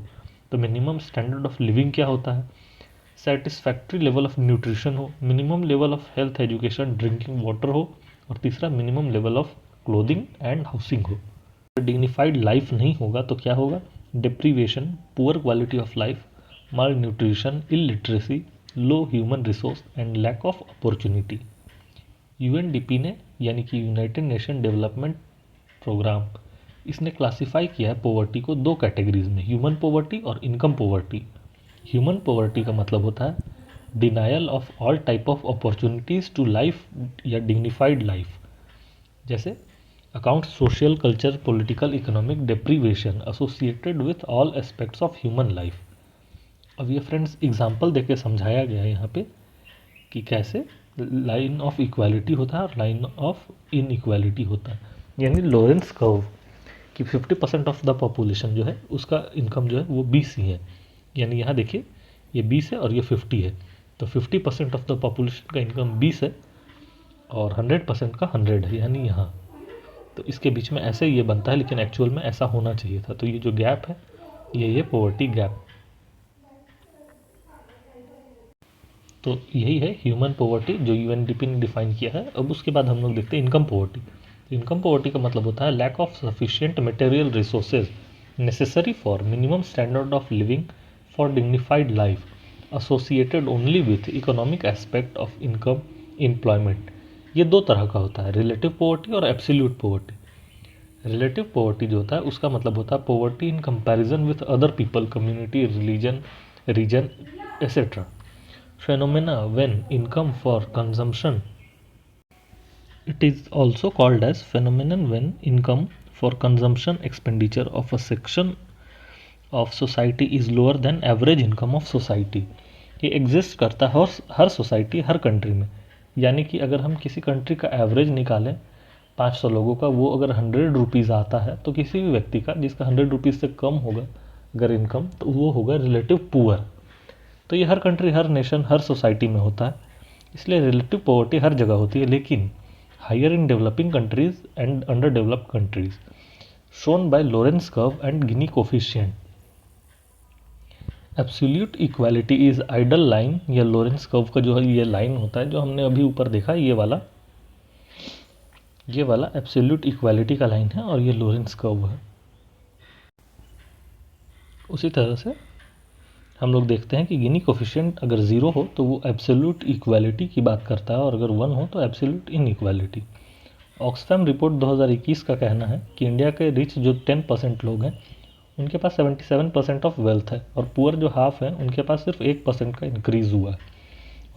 तो मिनिमम स्टैंडर्ड ऑफ लिविंग क्या होता है, सेटिस्फैक्ट्री लेवल ऑफ न्यूट्रिशन हो, minimum level of health education drinking water हो, और तीसरा minimum level of clothing and housing हो। डिग्निफाइड लाइफ नहीं होगा तो क्या होगा, deprivation, poor quality of life, malnutrition, illiteracy, low human resource and lack of opportunity. UNDP ने, यानी कि यूनाइटेड नेशन डेवलपमेंट प्रोग्राम, इसने क्लासिफाई किया है पॉवर्टी को 2 कैटेगरीज में, ह्यूमन पॉवर्टी और इनकम पॉवर्टी। ह्यूमन पॉवर्टी का मतलब होता है denial of all type of opportunities to life या डिग्निफाइड लाइफ, जैसे account social culture political economic deprivation associated with all aspects of human life. अब ये फ्रेंड्स एग्जाम्पल देके समझाया गया है यहाँ पे कि कैसे लाइन ऑफ इक्वालिटी होता है और लाइन ऑफ इनइक्वालिटी होता है, यानी लॉरेंस कर्व कि 50% ऑफ द पॉपुलेशन जो है उसका इनकम जो है वो 20 ही है, यानी यहाँ देखिए ये 20 है और ये 50 है, तो 50% ऑफ द पॉपुलेशन का इनकम 20 है और 100% का 100 है, यानी यहाँ। तो इसके बीच में ऐसे ये बनता है, लेकिन एक्चुअल में ऐसा होना चाहिए था। तो ये जो गैप है ये पॉवर्टी गैप। तो यही है ह्यूमन पॉवर्टी जो यूएनडीपी ने डिफाइन किया है। अब उसके बाद हम लोग देखते हैं इनकम पॉवर्टी। इनकम पॉवर्टी का मतलब होता है lack of sufficient material resources necessary for minimum standard of living for dignified life associated only with economic aspect of income employment। ये दो तरह का होता है, रिलेटिव पॉवर्टी और एब्सोल्यूट पॉवर्टी। रिलेटिव पॉवर्टी जो होता है उसका मतलब होता है poverty in comparison with other people, community, religion, region etc. phenomena when income for consumption, it is also called as phenomenon when income for consumption expenditure of a section of society is lower than average income of society। ये एग्जिस्ट करता है हर सोसाइटी, हर कंट्री में। यानी कि अगर हम किसी कंट्री का एवरेज निकालें 500 लोगों का, वो अगर 100 रुपीज़ आता है, तो किसी भी व्यक्ति का जिसका 100 रुपीज़ से कम होगा अगर इनकम, तो वो होगा रिलेटिव पुअर। तो ये हर कंट्री, हर नेशन, हर सोसाइटी में होता है, इसलिए रिलेटिव पॉवर्टी हर जगह होती है, लेकिन higher in developing countries and under developed countries, shown by Lorenz curve and Gini coefficient. Absolute equality is ideal line, या लॉरेंस कर्व का जो है ये लाइन होता है जो हमने अभी ऊपर देखा, ये वाला एब्सोल्यूट इक्वालिटी का लाइन है और ये लॉरेंस कर्व है। उसी तरह से हम लोग देखते हैं कि गिनी कोफिशिएंट अगर 0 हो तो वो एब्सोल्यूट इक्वालिटी की बात करता है, और अगर 1 हो तो एब्सोल्यूट इनइक्वालिटी। ऑक्सफैम रिपोर्ट 2021 का कहना है कि इंडिया के रिच जो 10% लोग हैं उनके पास 77% ऑफ वेल्थ है, और पुअर जो हाफ है उनके पास सिर्फ 1% का इंक्रीज हुआ है,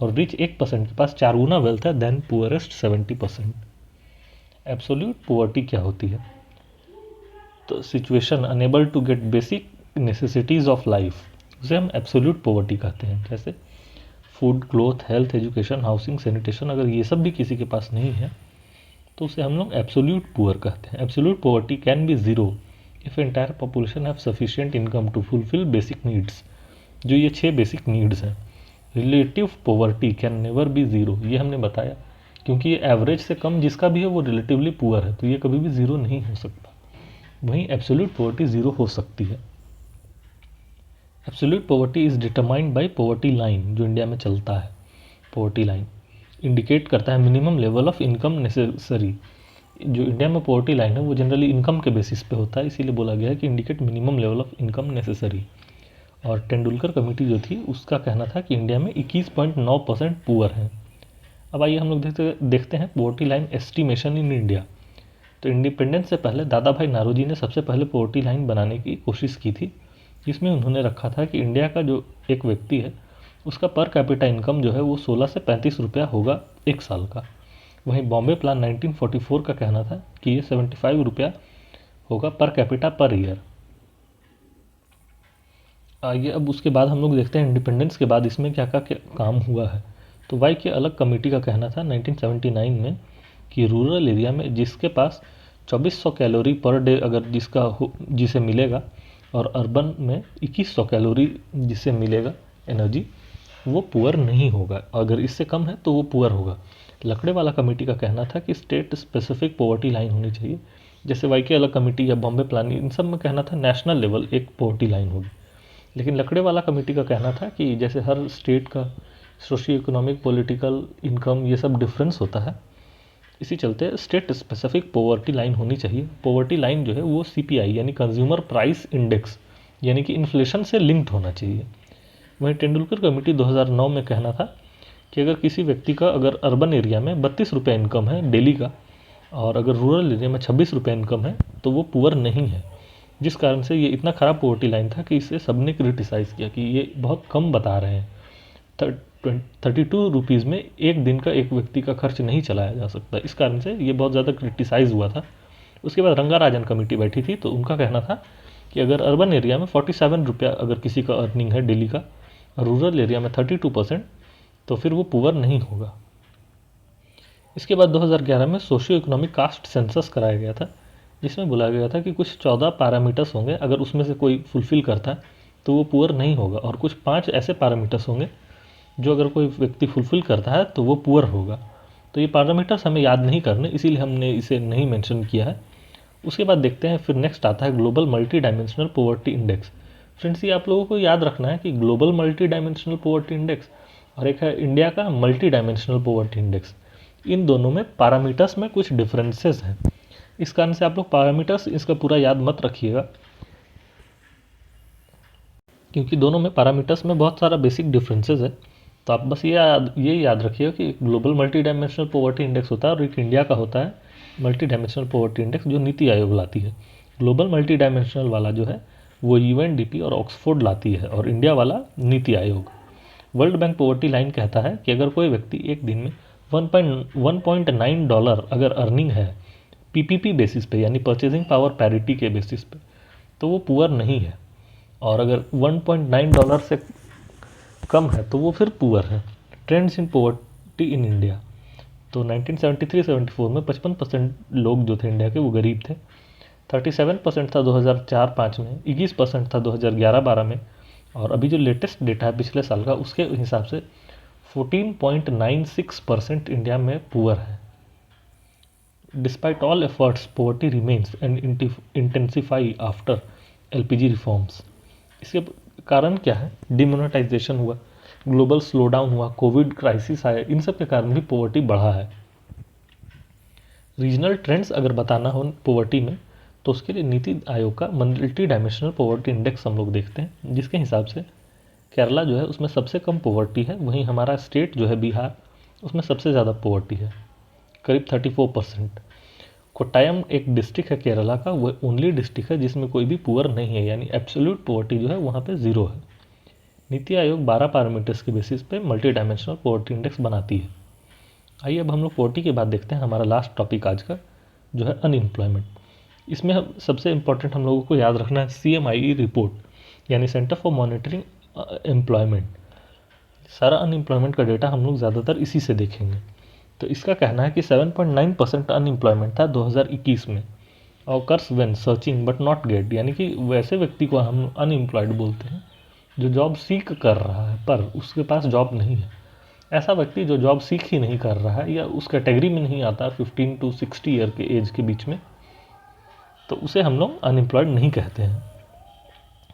और रिच 1% के पास 4 गुना वेल्थ है देन पुअरेस्ट 70%। एब्सोल्यूट पुअर्टी क्या होती है? तो situation unable to get basic necessities of life, उसे हम एब्सोल्यूट पॉवर्टी कहते हैं। जैसे food, cloth, health, education, housing, sanitation, अगर ये सब भी किसी के पास नहीं है तो उसे हम लोग एब्सोल्यूट पुअर कहते हैं। Absolute poverty can be zero if entire population have sufficient income to fulfil basic needs, जो ये 6 बेसिक नीड्स हैं। Relative poverty can never be zero, ये हमने बताया, क्योंकि ये एवरेज से कम जिसका भी है वो रिलेटिवली पुअर है, तो ये कभी भी जीरो नहीं हो सकता। वहीं एब्सोल्यूट पॉवर्टी जीरो हो सकती है। Absolute poverty is determined by poverty line, जो इंडिया में चलता है। पॉवर्टी लाइन इंडिकेट करता है minimum level of income necessary. जो इंडिया में पॉवर्टी लाइन है वो जनरली इनकम के बेसिस पे होता है, इसीलिए बोला गया है कि indicate minimum level of income necessary. और तेंदुलकर कमेटी जो थी उसका कहना था कि इंडिया में 21.9% पुअर हैं। अब आइए हम लोग देखते हैं poverty line estimation in India. तो इंडिपेंडेंस से पहले दादा भाई नारोजी ने सबसे पहले पॉवर्टी लाइन बनाने की कोशिश की थी, जिसमें उन्होंने रखा था कि इंडिया का जो एक व्यक्ति है उसका पर कैपिटा इनकम जो है वो 16 से 35 रुपया होगा एक साल का। वहीं बॉम्बे प्लान 1944 का कहना था कि ये 75 रुपया होगा पर कैपिटा पर ईयर। आइए अब उसके बाद हम लोग देखते हैं इंडिपेंडेंस के बाद इसमें क्या क्या काम हुआ है। तो वाई के अलग कमेटी का कहना था 1979 में कि रूरल एरिया में जिसके पास 2400 कैलोरी पर डे अगर जिसे मिलेगा, और अर्बन में 2100 कैलोरी जिसे मिलेगा एनर्जी, वो पुअर नहीं होगा। अगर इससे कम है तो वो पुअर होगा। लकड़े वाला कमेटी का कहना था कि स्टेट स्पेसिफिक पॉवर्टी लाइन होनी चाहिए। जैसे वाई के अलग कमेटी या बॉम्बे प्लान, इन सब में कहना था नेशनल लेवल एक पॉवर्टी लाइन होगी। लेकिन लकड़े वाला कमेटी का कहना था कि जैसे हर स्टेट का सोशियो इकोनॉमिक, पॉलिटिकल, इनकम ये सब डिफरेंस होता है, इसी चलते स्टेट स्पेसिफिक पॉवर्टी लाइन होनी चाहिए। पॉवर्टी लाइन जो है वो CPI यानी कंज्यूमर प्राइस इंडेक्स यानी कि इन्फ्लेशन से लिंक्ड होना चाहिए। वहीं तेंदुलकर कमेटी 2009 में कहना था कि अगर किसी व्यक्ति का अगर अर्बन एरिया में 32 रुपये इनकम है डेली का, और अगर रूरल एरिया में 26 रुपये इनकम है, तो वो पुअर नहीं है। जिस कारण से ये इतना ख़राब पॉवर्टी लाइन था कि इसे सबने क्रिटिसाइज़ किया कि ये बहुत कम बता रहे हैं। 32 रुपीज़ में एक दिन का एक व्यक्ति का खर्च नहीं चलाया जा सकता। इस कारण से ये बहुत ज़्यादा क्रिटिसाइज़ हुआ था। उसके बाद रंगाराजन कमेटी बैठी थी, तो उनका कहना था कि अगर अर्बन एरिया में 47 रुपया अगर किसी का अर्निंग है डेली का, और रूरल एरिया में 32%, तो फिर वो पुअर नहीं होगा। इसके बाद 2011 में सोशियो इकोनॉमिक कास्ट सेंसस कराया गया था, जिसमें बुलाया गया था कि कुछ 14 पैरामीटर्स होंगे, अगर उसमें से कोई फुलफ़िल करता है तो वो पुअर नहीं होगा, और कुछ 5 ऐसे पैरामीटर्स होंगे जो अगर कोई व्यक्ति फुलफ़िल करता है तो वो पुअर होगा। तो ये पैरामीटर्स हमें याद नहीं करने, इसीलिए हमने इसे नहीं मेंशन किया है। उसके बाद देखते हैं, फिर नेक्स्ट आता है global multi dimensional poverty index. Friends, ये आप लोगों को याद रखना है कि global multi dimensional poverty index और एक है इंडिया का मल्टी डायमेंशनल पॉवर्टी इंडेक्स। इन दोनों में पैरामीटर्स में कुछ डिफरेंसेस हैं, इस कारण से आप लोग पैरामीटर्स इसका पूरा याद मत रखिएगा। क्योंकि दोनों में पैरामीटर्स में बहुत सारा बेसिक डिफरेंसेस है। तो आप बस ये याद रखिएगा कि global multi dimensional poverty index होता है और एक इंडिया का होता है मल्टी डायमेंशनल पॉवर्टी इंडेक्स, जो नीति आयोग लाती है। ग्लोबल मल्टी डायमेंशनल वाला जो है वो यूएनडीपी और ऑक्सफोर्ड लाती है, और इंडिया वाला NITI Aayog. World bank poverty line कहता है कि अगर कोई व्यक्ति एक दिन में 1.9 डॉलर अगर अर्निंग है पीपीपी बेसिस पे, यानी परचेजिंग पावर पैरिटी के बेसिस पे, तो वो पुअर नहीं है। और अगर 1.9 डॉलर से कम है तो वो फिर पुअर है। Trends in poverty in India, तो 1973-74 में 55% लोग जो थे इंडिया के वो गरीब थे, 37% था 2004-05 में, 21% था 2011-12 में, और अभी जो लेटेस्ट डेटा है पिछले साल का उसके हिसाब से 14.96% इंडिया में पुअर है। Despite all efforts poverty remains and intensify after LPG reforms. इसके कारण क्या है? डिमोनेटाइजेशन हुआ, ग्लोबल स्लोडाउन हुआ, कोविड क्राइसिस आया, इन सब के कारण भी पॉवर्टी बढ़ा है। रीजनल ट्रेंड्स अगर बताना हो पॉवर्टी में, तो उसके लिए नीति आयोग का मल्टी डायमेंशनल पॉवर्टी इंडेक्स हम लोग देखते हैं, जिसके हिसाब से केरला जो है उसमें सबसे कम पॉवर्टी है, वहीं हमारा स्टेट जो है बिहार उसमें सबसे ज़्यादा पॉवर्टी है, करीब 34%। कोट्टायम एक डिस्ट्रिक्ट है केरला का, वो ओनली डिस्ट्रिक्ट है जिसमें कोई भी पुअर नहीं है, यानी एब्सोल्यूट पॉवर्टी जो है वहाँ पे ज़ीरो है। नीति आयोग 12 पैरामीटर्स के बेसिस पे मल्टी डायमेंशनल पॉवर्टी इंडेक्स बनाती है। आइए अब हम लोग पॉवर्टी के बाद देखते हैं हमारा लास्ट टॉपिक आज का, जो है अनएम्प्लॉयमेंट। इसमें हम सबसे इम्पोर्टेंट हम लोगों को याद रखना है CMIE रिपोर्ट, यानी सेंटर फॉर मॉनिटरिंग एम्प्लॉयमेंट। सारा अनएम्प्लॉयमेंट का डेटा हम लोग ज़्यादातर इसी से देखेंगे। तो इसका कहना है कि 7.9% अनएम्प्लॉयमेंट था 2021 में। Occurs when searching but not gate, यानी कि वैसे व्यक्ति को हम अनएम्प्लॉयड बोलते हैं जो जॉब सीख कर रहा है पर उसके पास जॉब नहीं है। ऐसा व्यक्ति जो जॉब सीख ही नहीं कर रहा है या उस कैटेगरी में नहीं आता 15 to 60 ईयर के एज के बीच में, तो उसे हम लोग अनएम्प्लॉयड नहीं कहते हैं।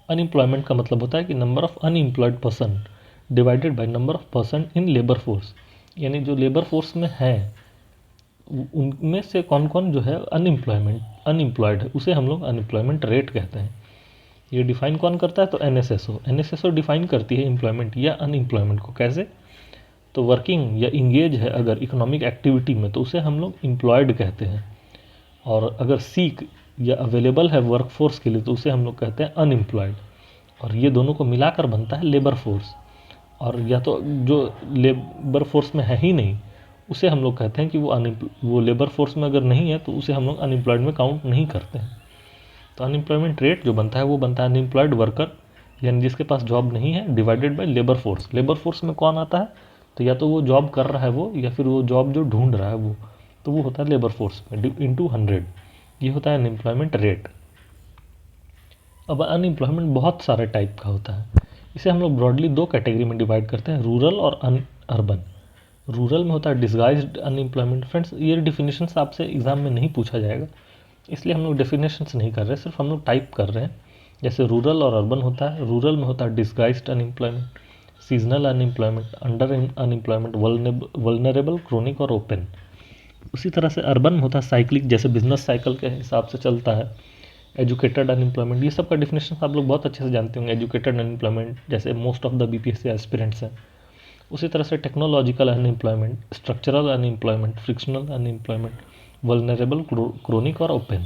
अनएम्प्लॉयमेंट का मतलब होता है कि number of unemployed person divided by number of person in labour force, यानी जो लेबर फोर्स में है उनमें से कौन कौन जो है अनएम्प्लॉयड है, उसे हम लोग अनएम्प्लॉयमेंट रेट कहते हैं। ये डिफाइन कौन करता है? तो एनएसएसओ डिफाइन करती है एम्प्लॉयमेंट या अनएम्प्लॉयमेंट को। कैसे? तो वर्किंग या इंगेज है अगर इकोनॉमिक एक्टिविटी में, तो उसे हम लोग एम्प्लॉयड कहते हैं। और अगर सीक या अवेलेबल है वर्कफोर्स के लिए, तो उसे हम लोग कहते हैं अनएम्प्लॉयड। और ये दोनों को मिलाकर बनता है लेबर फोर्स। और या तो जो लेबर फोर्स में है ही नहीं, उसे हम लोग कहते हैं कि वो लेबर फोर्स में अगर नहीं है तो उसे हम लोग अनएम्प्लॉयड में काउंट नहीं करते हैं। तो अनएम्प्लॉयमेंट रेट जो बनता है वो बनता है अनएम्प्लॉयड वर्कर, यानी जिसके पास जॉब नहीं है, divided by labour force. Labour force में कौन आता है? तो या तो वो जॉब कर रहा है वो, या फिर वो जॉब जो ढूंढ रहा है वो, तो वो होता है लेबर फोर्स में इंटू 100। ये होता है अनएम्प्लॉयमेंट रेट। अब अनएम्प्लॉयमेंट बहुत सारे टाइप का होता है। इसे हम लोग ब्रॉडली दो कैटेगरी में डिवाइड करते हैं, रूरल और अर्बन। रूरल में होता है डिस्गाइज्ड अनएम्प्लॉयमेंट। फ्रेंड्स, ये डिफिनेशंस आपसे एग्जाम में नहीं पूछा जाएगा, इसलिए हम लोग डेफिनेशंस नहीं कर रहे, सिर्फ हम लोग टाइप कर रहे हैं। जैसे रूरल और अर्बन होता है। रूरल में होता है disguised unemployment, seasonal unemployment, under unemployment, vulnerable, chronic और ओपन। उसी तरह से अर्बन में होता है साइक्लिक, जैसे बिजनेस साइकिल के हिसाब से चलता है। एजुकेटेड अनएम्प्लॉयमेंट, ये सब का डिफिनेशन आप लोग बहुत अच्छे से जानते होंगे। एजुकेटेड अनएम्प्लॉयमेंट जैसे most of the BPSC aspirants हैं। उसी तरह से technological unemployment, structural unemployment, frictional unemployment, vulnerable, chronic और ओपन।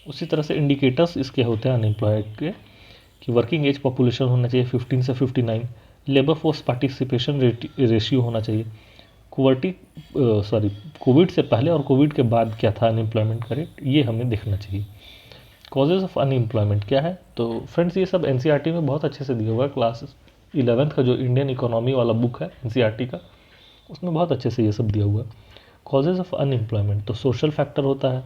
उसी तरह से इंडिकेटर्स इसके होते हैं अनएम्प्लॉयड के, कि वर्किंग एज पॉपुलेशन होना चाहिए 15 से 59, लेबर फोर्स पार्टिसिपेशन रेशियो होना चाहिए, कोविड से पहले और कोविड के बाद क्या था अनएम्प्लॉयमेंट का रेट, ये हमें देखना चाहिए। कॉजेज़ ऑफ अनएम्प्लॉयमेंट क्या है? तो फ्रेंड्स, ये सब एनसीईआरटी में बहुत अच्छे से दिया हुआ है। क्लास 11th का जो इंडियन इकोनॉमी वाला बुक है एनसीईआरटी का, उसमें बहुत अच्छे से ये सब दिया हुआ है। कॉजेज़ ऑफ अनएम्प्लॉयमेंट, तो सोशल फैक्टर होता है,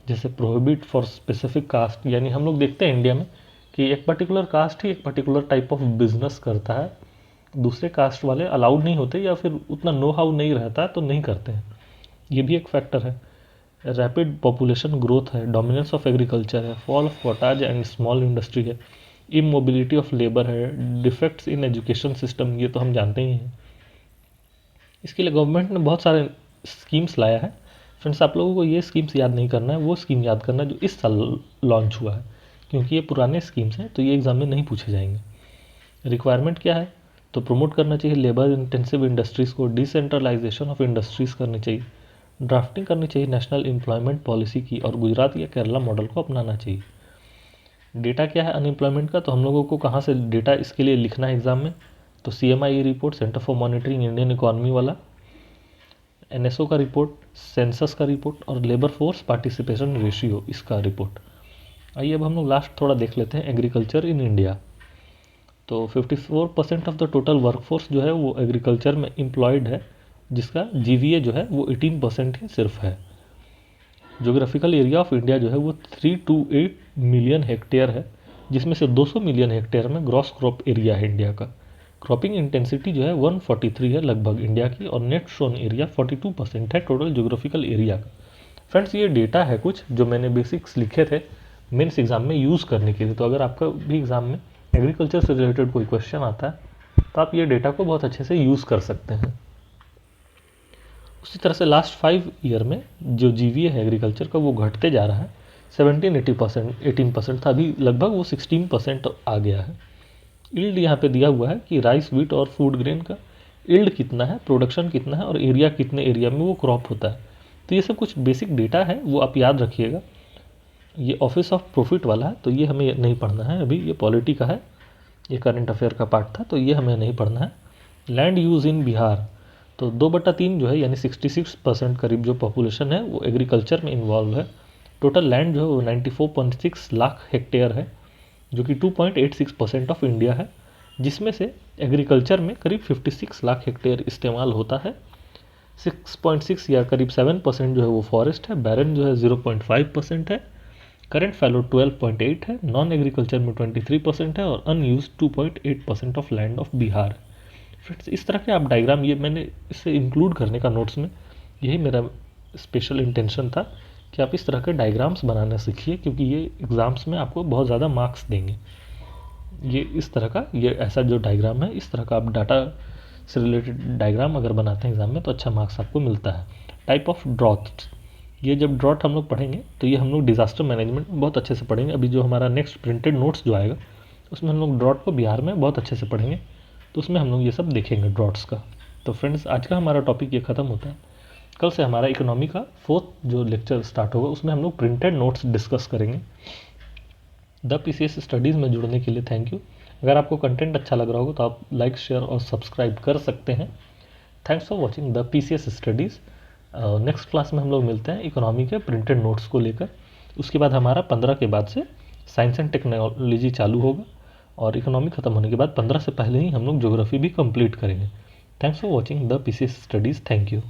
जैसे प्रोहिबिट फॉर स्पेसिफिक कास्ट, यानी हम लोग देखते हैं इंडिया में कि एक पर्टिकुलर कास्ट ही एक पर्टिकुलर टाइप ऑफ बिजनेस करता है, दूसरे कास्ट वाले अलाउड नहीं होते या फिर उतना नो हाउ नहीं रहता है तो नहीं करते हैं, ये भी एक फैक्टर है। रैपिड पॉपुलेशन ग्रोथ है, डोमिनेंस ऑफ एग्रीकल्चर है, fall of cottage and small industry है, इमोबिलिटी ऑफ लेबर है, डिफेक्ट्स इन एजुकेशन सिस्टम, ये तो हम जानते ही हैं। इसके लिए गवर्नमेंट ने बहुत सारे स्कीम्स लाया है। फ्रेंड्स, आप लोगों को ये स्कीम्स याद नहीं करना है, वो स्कीम याद करना है जो इस साल लॉन्च हुआ है, क्योंकि ये पुराने स्कीम्स हैं तो ये एग्ज़ाम में नहीं पूछे जाएंगे। रिक्वायरमेंट क्या है, तो प्रमोट करना चाहिए लेबर इंटेंसिव इंडस्ट्रीज़ को, डिसेंट्रलाइजेशन ऑफ इंडस्ट्रीज़ करनी चाहिए, ड्राफ्टिंग करनी चाहिए नेशनल एम्प्लॉयमेंट पॉलिसी की, और गुजरात या केरला मॉडल को अपनाना चाहिए। डेटा क्या है अनएम्प्लॉयमेंट का, तो हम लोगों को कहाँ से डेटा इसके लिए लिखना है एग्जाम में, तो CMI report, centre for monitoring Indian economy वाला, NSO का रिपोर्ट, सेंसस का रिपोर्ट, और लेबर फोर्स पार्टिसिपेशन रेशियो इसका रिपोर्ट। आइए अब हम लोग लास्ट थोड़ा देख लेते हैं एग्रीकल्चर इन इंडिया। तो 54% ऑफ द टोटल वर्कफोर्स जो है वो एग्रीकल्चर में एम्प्लॉयड है, जिसका GVA जो है वो 18% ही सिर्फ है। जोग्राफिकल एरिया ऑफ इंडिया जो है वो 328 मिलियन हेक्टेयर है, जिसमें से 200 मिलियन हेक्टेयर में ग्रॉस क्रॉप एरिया है इंडिया का। क्रॉपिंग इंटेंसिटी जो है 143 है लगभग इंडिया की, और नेट सोन एरिया 42% है टोटल जोग्राफिकल एरिया का। फ्रेंड्स ये डेटा है कुछ जो मैंने बेसिक्स लिखे थे मेंस एग्जाम में यूज़ करने के लिए। तो अगर आपका भी एग्जाम में एग्रीकल्चर से रिलेटेड कोई क्वेश्चन आता है तो आप ये डेटा को बहुत अच्छे से यूज़ कर सकते हैं। उसी तरह से लास्ट 5 ईयर में जो GVA है एग्रीकल्चर का वो घटते जा रहा है। 18% था, अभी लगभग वो 16% आ गया है। इल्ड यहाँ पे दिया हुआ है कि राइस, व्हीट और फूड ग्रेन का इल्ड कितना है, प्रोडक्शन कितना है, और एरिया कितने एरिया में वो क्रॉप होता है। तो ये सब कुछ बेसिक डेटा है, वो आप याद रखिएगा। ये ऑफिस ऑफ प्रॉफिट वाला है तो ये हमें नहीं पढ़ना है अभी, ये पॉलिटी का है, ये करंट अफेयर का पार्ट था तो ये हमें नहीं पढ़ना है। लैंड यूज़ इन बिहार, तो 2/3 जो है यानी 66% करीब जो पॉपुलेशन है वो एग्रीकल्चर में इन्वॉल्व है। टोटल लैंड जो है वो 94.6 लाख हेक्टेयर है, जो कि 2.86% ऑफ इंडिया है, जिसमें से एग्रीकल्चर में करीब 56 लाख हेक्टेयर इस्तेमाल होता है। 6.6 या करीब 7% जो है वो फॉरेस्ट है, बैरन जो है 0.5% है, करंट फैलो 12.8 है, नॉन एग्रीकल्चर में 23% है, और unused 2.8% of land of Bihar. Friends इस तरह के आप डायग्राम, ये मैंने इसे इंक्लूड करने का नोट्स में, यही मेरा स्पेशल इंटेंशन था कि आप इस तरह के डायग्राम्स बनाना सीखिए, क्योंकि ये एग्ज़ाम्स में आपको बहुत ज़्यादा मार्क्स देंगे। ये इस तरह का, ये ऐसा जो डायग्राम है, इस तरह का आप डाटा से रिलेटेड डायग्राम अगर बनाते हैं एग्जाम में तो अच्छा मार्क्स आपको मिलता है। टाइप ऑफ ड्रॉट, ये जब ड्रॉट हम लोग पढ़ेंगे तो ये हम लोग डिज़ास्टर मैनेजमेंट बहुत अच्छे से पढ़ेंगे। अभी जो हमारा नेक्स्ट प्रिंटेड नोट्स जो आएगा उसमें हम लोग ड्रॉट को बिहार में बहुत अच्छे से पढ़ेंगे, तो उसमें हम लोग ये सब देखेंगे ड्रॉट्स का। तो फ्रेंड्स आज का हमारा टॉपिक ये ख़त्म होता है। कल से हमारा इकोनॉमी का 4th जो लेक्चर स्टार्ट होगा, उसमें हम लोग प्रिंटेड नोट्स डिस्कस करेंगे। द PCS स्टडीज़ में जुड़ने के लिए थैंक यू। अगर आपको कंटेंट अच्छा लग रहा होगा तो आप लाइक, शेयर और सब्सक्राइब कर सकते हैं। Thanks for watching the PCS studies. Next class में हम लोग मिलते हैं इकोनॉमी के प्रिंटेड नोट्स को लेकर। उसके बाद हमारा 15 के बाद से साइंस एंड टेक्नोलॉजी चालू होगा, और इकोनॉमी खत्म होने के बाद 15 से पहले ही हम लोग ज्योग्राफी भी कंप्लीट करेंगे। Thanks for watching the PCS studies. Thank you.